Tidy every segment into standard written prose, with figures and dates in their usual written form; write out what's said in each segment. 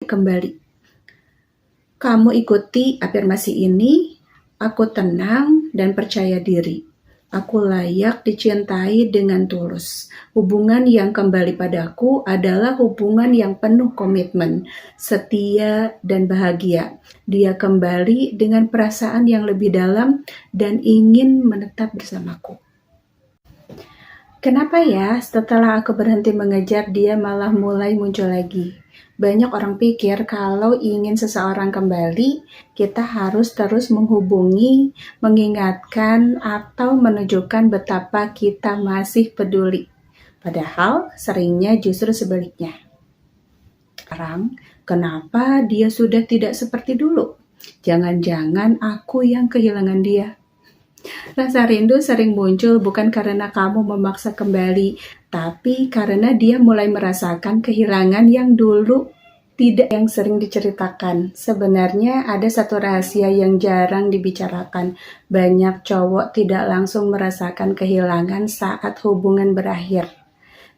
kembali. Kamu ikuti afirmasi ini, aku tenang dan percaya diri. Aku layak dicintai dengan tulus. Hubungan yang kembali padaku adalah hubungan yang penuh komitmen, setia, dan bahagia. Dia kembali dengan perasaan yang lebih dalam dan ingin menetap bersamaku. Kenapa ya setelah aku berhenti mengejar dia malah mulai muncul lagi? Banyak orang pikir kalau ingin seseorang kembali, kita harus terus menghubungi, mengingatkan, atau menunjukkan betapa kita masih peduli. Padahal seringnya justru sebaliknya. Sekarang, kenapa dia sudah tidak seperti dulu? Jangan-jangan aku yang kehilangan dia. Rasa rindu sering muncul bukan karena kamu memaksa kembali, tapi karena dia mulai merasakan kehilangan yang dulu tidak yang sering diceritakan. Sebenarnya ada satu rahasia yang jarang dibicarakan. Banyak cowok tidak langsung merasakan kehilangan saat hubungan berakhir.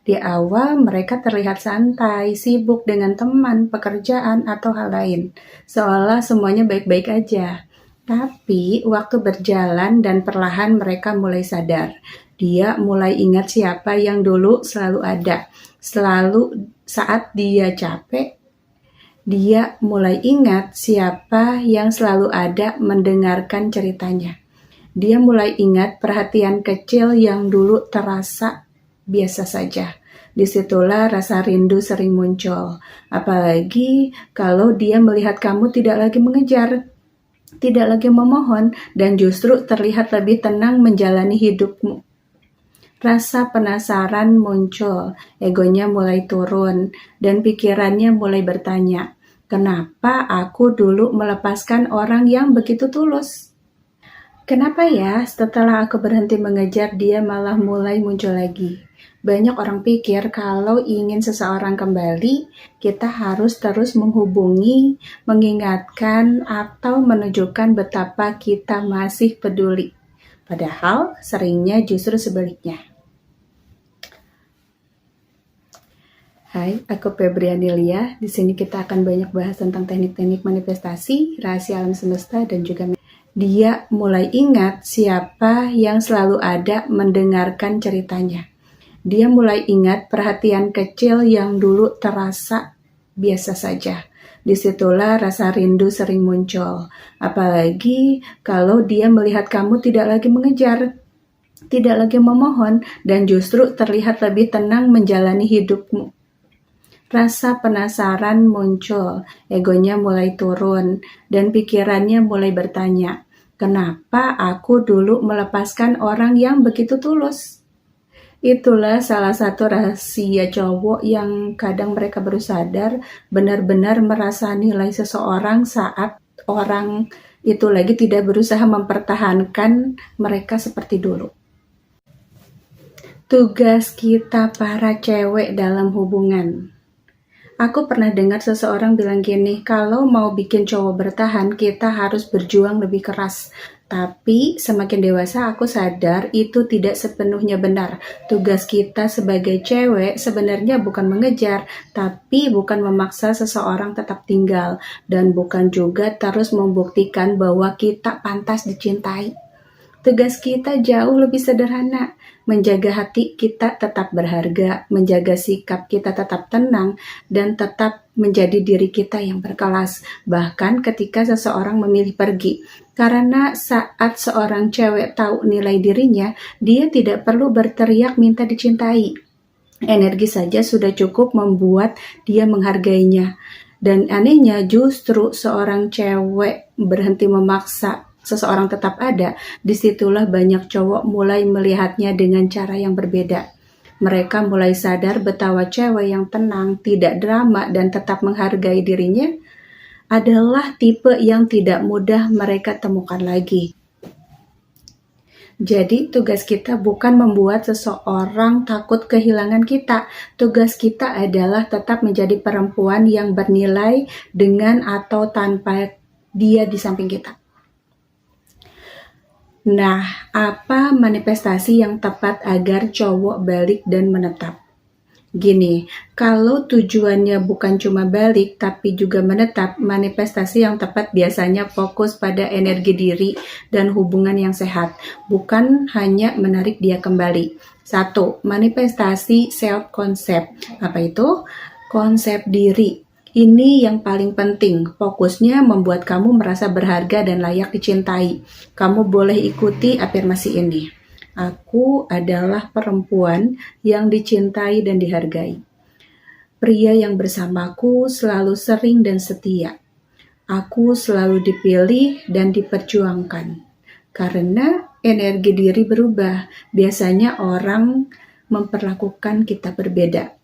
Di awal mereka terlihat santai, sibuk dengan teman, pekerjaan, atau hal lain. Seolah semuanya baik-baik aja. Tapi waktu berjalan dan perlahan mereka mulai sadar. Dia mulai ingat siapa yang dulu selalu ada. Selalu saat dia capek, dia mulai ingat siapa yang selalu ada mendengarkan ceritanya. Dia mulai ingat perhatian kecil yang dulu terasa biasa saja. Disitulah rasa rindu sering muncul. Apalagi kalau dia melihat kamu tidak lagi mengejar, tidak lagi memohon, dan justru terlihat lebih tenang menjalani hidupmu. Rasa penasaran muncul, egonya mulai turun, dan pikirannya mulai bertanya, kenapa aku dulu melepaskan orang yang begitu tulus? Kenapa ya setelah aku berhenti mengejar dia malah mulai muncul lagi? Banyak orang pikir kalau ingin seseorang kembali, kita harus terus menghubungi, mengingatkan, atau menunjukkan betapa kita masih peduli. Padahal seringnya justru sebaliknya. Hai, aku Febriani Lia. Di sini kita akan banyak bahas tentang teknik-teknik manifestasi, rahasia alam semesta, dan juga dia mulai ingat siapa yang selalu ada mendengarkan ceritanya. Dia mulai ingat perhatian kecil yang dulu terasa biasa saja. Disitulah rasa rindu sering muncul. Apalagi kalau dia melihat kamu tidak lagi mengejar, tidak lagi memohon, dan justru terlihat lebih tenang menjalani hidupmu. Rasa penasaran muncul, egonya mulai turun, dan pikirannya mulai bertanya, kenapa aku dulu melepaskan orang yang begitu tulus? Itulah salah satu rahasia cowok yang kadang mereka baru sadar benar-benar merasa nilai seseorang saat orang itu lagi tidak berusaha mempertahankan mereka seperti dulu. Tugas kita para cewek dalam hubungan. Aku pernah dengar seseorang bilang gini, kalau mau bikin cowok bertahan, kita harus berjuang lebih keras. Tapi semakin dewasa aku sadar itu tidak sepenuhnya benar. Tugas kita sebagai cewek sebenarnya bukan mengejar, tapi bukan memaksa seseorang tetap tinggal. Dan bukan juga terus membuktikan bahwa kita pantas dicintai. Tugas kita jauh lebih sederhana, menjaga hati kita tetap berharga, menjaga sikap kita tetap tenang, dan tetap menjadi diri kita yang berkelas, bahkan ketika seseorang memilih pergi. Karena saat seorang cewek tahu nilai dirinya, dia tidak perlu berteriak minta dicintai. Energi saja sudah cukup membuat dia menghargainya. Dan anehnya justru seorang cewek berhenti memaksa seseorang tetap ada, disitulah banyak cowok mulai melihatnya dengan cara yang berbeda. Mereka mulai sadar betapa cewek yang tenang, tidak drama, dan tetap menghargai dirinya adalah tipe yang tidak mudah mereka temukan lagi. Jadi tugas kita bukan membuat seseorang takut kehilangan kita. Tugas kita adalah tetap menjadi perempuan yang bernilai dengan atau tanpa dia di samping kita. Nah, apa manifestasi yang tepat agar cowok balik dan menetap? Gini, kalau tujuannya bukan cuma balik tapi juga menetap, manifestasi yang tepat biasanya fokus pada energi diri dan hubungan yang sehat, bukan hanya menarik dia kembali. 1. Manifestasi self concept. Apa itu? Konsep diri. Ini yang paling penting, fokusnya membuat kamu merasa berharga dan layak dicintai. Kamu boleh ikuti afirmasi ini. Aku adalah perempuan yang dicintai dan dihargai. Pria yang bersamaku selalu sering dan setia. Aku selalu dipilih dan diperjuangkan. Karena energi diri berubah, biasanya orang memperlakukan kita berbeda.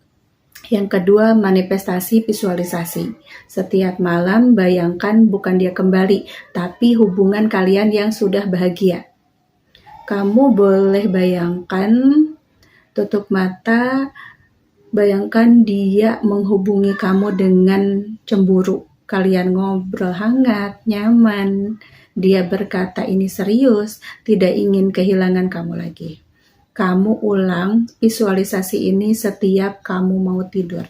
Yang kedua, manifestasi visualisasi. Setiap malam bayangkan bukan dia kembali, tapi hubungan kalian yang sudah bahagia. Kamu boleh bayangkan, tutup mata, bayangkan dia menghubungi kamu dengan cemburu. Kalian ngobrol hangat, nyaman. Dia berkata ini serius, tidak ingin kehilangan kamu lagi. Kamu ulang visualisasi ini setiap kamu mau tidur.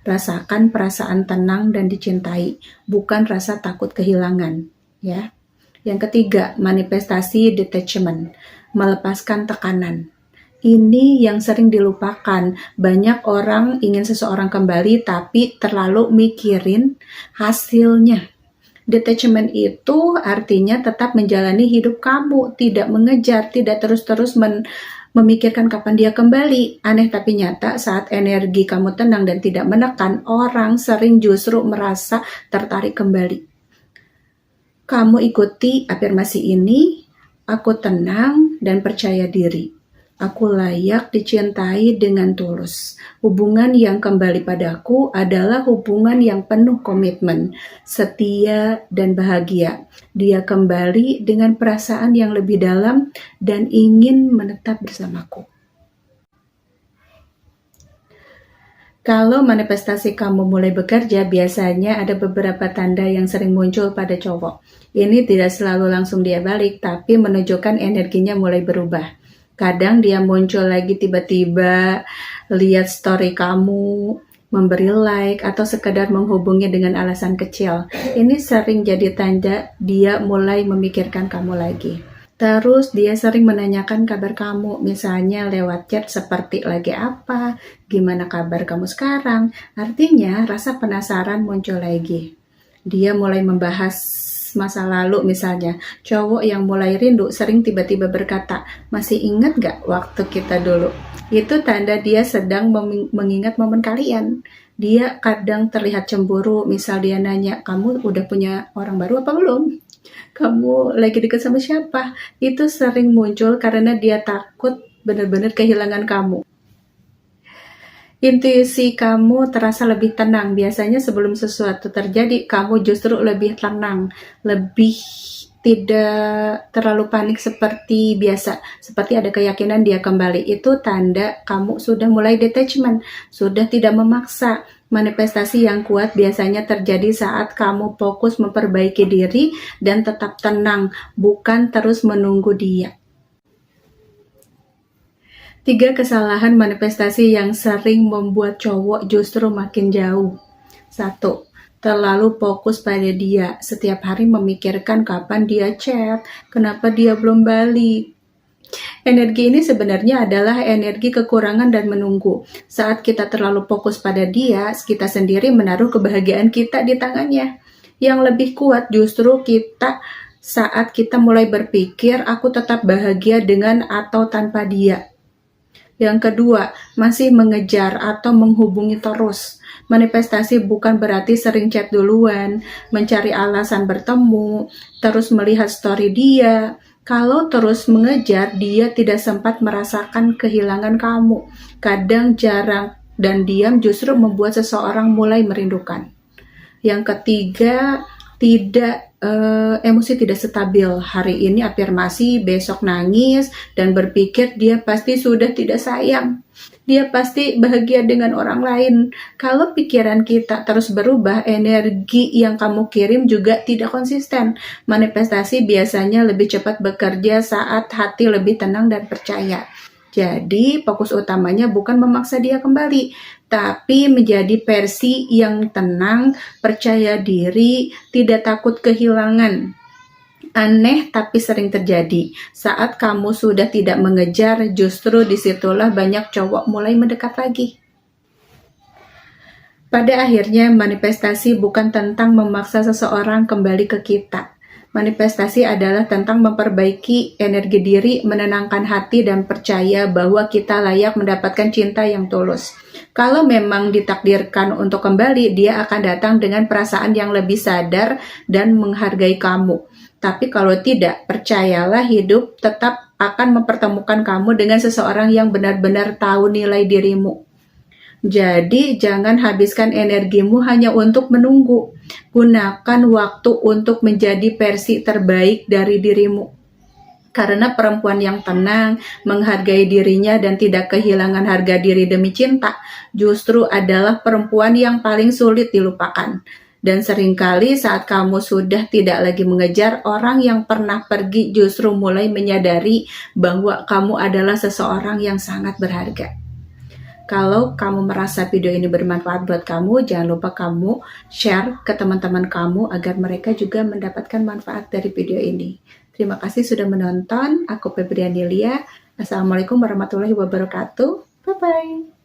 Rasakan perasaan tenang dan dicintai, bukan rasa takut kehilangan, ya. Yang ketiga, manifestasi detachment, melepaskan tekanan. Ini yang sering dilupakan. Banyak orang ingin seseorang kembali tapi terlalu mikirin hasilnya. Detachment itu artinya tetap menjalani hidup kamu, tidak mengejar, tidak terus-terus memikirkan kapan dia kembali. Aneh tapi nyata, saat energi kamu tenang dan tidak menekan, orang sering justru merasa tertarik kembali. Kamu ikuti afirmasi ini, aku tenang dan percaya diri. Aku layak dicintai dengan tulus. Hubungan yang kembali padaku adalah hubungan yang penuh komitmen, setia dan bahagia. Dia kembali dengan perasaan yang lebih dalam dan ingin menetap bersamaku. Kalau manifestasi kamu mulai bekerja, biasanya ada beberapa tanda yang sering muncul pada cowok. Ini tidak selalu langsung dia balik, tapi menunjukkan energinya mulai berubah. Kadang dia muncul lagi tiba-tiba, lihat story kamu, memberi like, atau sekedar menghubungi dengan alasan kecil. Ini sering jadi tanda dia mulai memikirkan kamu lagi. Terus dia sering menanyakan kabar kamu, misalnya lewat chat seperti lagi apa, gimana kabar kamu sekarang. Artinya rasa penasaran muncul lagi. Dia mulai membahas masa lalu misalnya. Cowok yang mulai rindu sering tiba-tiba berkata, masih ingat gak waktu kita dulu? Itu tanda dia sedang mengingat momen kalian. Dia kadang terlihat cemburu, misal dia nanya, kamu udah punya orang baru apa belum? Kamu lagi dekat sama siapa? Itu sering muncul karena dia takut benar-benar kehilangan kamu. Intuisi kamu terasa lebih tenang. Biasanya sebelum sesuatu terjadi, kamu justru lebih tenang, lebih tidak terlalu panik seperti biasa. Seperti ada keyakinan dia kembali. Itu tanda kamu sudah mulai detachment, sudah tidak memaksa. Manifestasi yang kuat biasanya terjadi saat kamu fokus memperbaiki diri dan tetap tenang, bukan terus menunggu dia. 3 kesalahan manifestasi yang sering membuat cowok justru makin jauh. 1. Terlalu fokus pada dia, setiap hari memikirkan kapan dia chat, kenapa dia belum balik. Energi ini sebenarnya adalah energi kekurangan dan menunggu. Saat kita terlalu fokus pada dia, kita sendiri menaruh kebahagiaan kita di tangannya. Yang lebih kuat justru kita saat kita mulai berpikir, aku tetap bahagia dengan atau tanpa dia. Yang kedua, masih mengejar atau menghubungi terus. Manifestasi bukan berarti sering chat duluan, mencari alasan bertemu, terus melihat story dia. Kalau terus mengejar, dia tidak sempat merasakan kehilangan kamu. Kadang jarang dan diam justru membuat seseorang mulai merindukan. Yang ketiga, emosi tidak stabil. Hari ini afirmasi, besok nangis, dan berpikir dia pasti sudah tidak sayang. Dia pasti bahagia dengan orang lain. Kalau pikiran kita terus berubah, energi yang kamu kirim juga tidak konsisten. Manifestasi biasanya lebih cepat bekerja saat hati lebih tenang dan percaya. Jadi, fokus utamanya bukan memaksa dia kembali, tapi menjadi versi yang tenang, percaya diri, tidak takut kehilangan. Aneh tapi sering terjadi. Saat kamu sudah tidak mengejar, justru disitulah banyak cowok mulai mendekat lagi. Pada akhirnya, manifestasi bukan tentang memaksa seseorang kembali ke kita. Manifestasi adalah tentang memperbaiki energi diri, menenangkan hati, dan percaya bahwa kita layak mendapatkan cinta yang tulus. Kalau memang ditakdirkan untuk kembali, dia akan datang dengan perasaan yang lebih sadar dan menghargai kamu. Tapi kalau tidak, percayalah hidup tetap akan mempertemukan kamu dengan seseorang yang benar-benar tahu nilai dirimu. Jadi, jangan habiskan energimu hanya untuk menunggu. Gunakan waktu untuk menjadi versi terbaik dari dirimu. Karena perempuan yang tenang, menghargai dirinya, dan tidak kehilangan harga diri demi cinta, justru adalah perempuan yang paling sulit dilupakan. Dan seringkali saat kamu sudah tidak lagi mengejar, orang yang pernah pergi justru mulai menyadari bahwa kamu adalah seseorang yang sangat berharga. Kalau kamu merasa video ini bermanfaat buat kamu, jangan lupa kamu share ke teman-teman kamu agar mereka juga mendapatkan manfaat dari video ini. Terima kasih sudah menonton. Aku Febriani Lia. Assalamualaikum warahmatullahi wabarakatuh. Bye-bye.